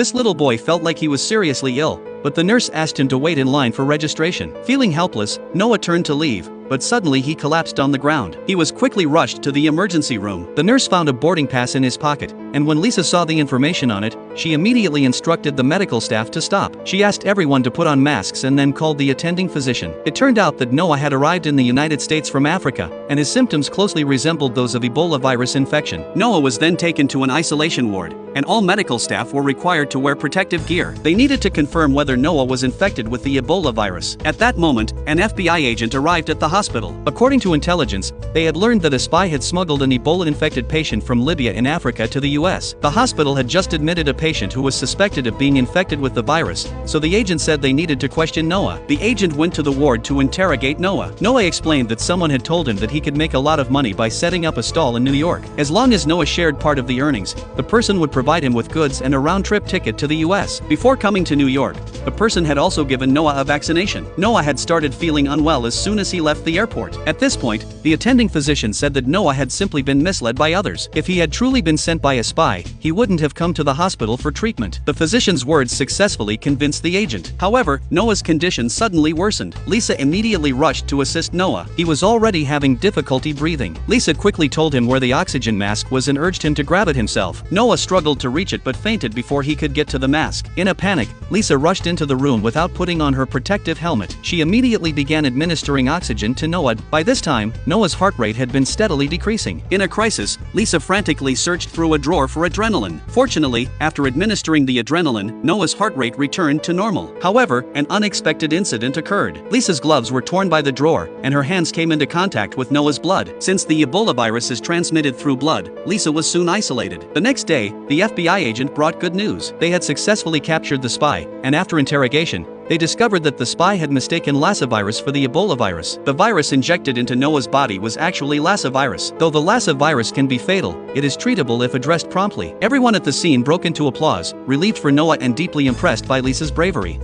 This little boy felt like he was seriously ill, but the nurse asked him to wait in line for registration. Feeling helpless, Noah turned to leave, but suddenly he collapsed on the ground. He was quickly rushed to the emergency room. The nurse found a boarding pass in his pocket, and when Lisa saw the information on it, she immediately instructed the medical staff to stop. She asked everyone to put on masks and then called the attending physician. It turned out that Noah had arrived in the United States from Africa, and his symptoms closely resembled those of Ebola virus infection. Noah was then taken to an isolation ward, and all medical staff were required to wear protective gear. They needed to confirm whether Noah was infected with the Ebola virus. At that moment, an FBI agent arrived at the hospital. According to intelligence, they had learned that a spy had smuggled an Ebola-infected patient from Libya in Africa to the US. The hospital had just admitted a patient who was suspected of being infected with the virus, so the agent said they needed to question Noah. The agent went to the ward to interrogate Noah. Noah explained that someone had told him that he could make a lot of money by setting up a stall in New York. As long as Noah shared part of the earnings, the person would provide him with goods and a round-trip ticket to the US. Before coming to New York, the person had also given Noah a vaccination. Noah had started feeling unwell as soon as he left the airport. At this point, the attending physician said that Noah had simply been misled by others. If he had truly been sent by a spy, he wouldn't have come to the hospital for treatment. The physician's words successfully convinced the agent. However, Noah's condition suddenly worsened. Lisa immediately rushed to assist Noah. He was already having difficulty breathing. Lisa quickly told him where the oxygen mask was and urged him to grab it himself. Noah struggled to reach it but fainted before he could get to the mask. In a panic, Lisa rushed into the room without putting on her protective helmet. She immediately began administering oxygen to Noah. By this time, Noah's heart rate had been steadily decreasing. In a crisis, Lisa frantically searched through a drawer for adrenaline. Fortunately, after administering the adrenaline, Noah's heart rate returned to normal. However, an unexpected incident occurred. Lisa's gloves were torn by the drawer, and her hands came into contact with Noah's blood. Since the Ebola virus is transmitted through blood, Lisa was soon isolated. The next day, the FBI agent brought good news. They had successfully captured the spy, and after interrogation, they discovered that the spy had mistaken Lassa virus for the Ebola virus. The virus injected into Noah's body was actually Lassa virus. Though the Lassa virus can be fatal, it is treatable if addressed promptly. Everyone at the scene broke into applause, relieved for Noah and deeply impressed by Lisa's bravery.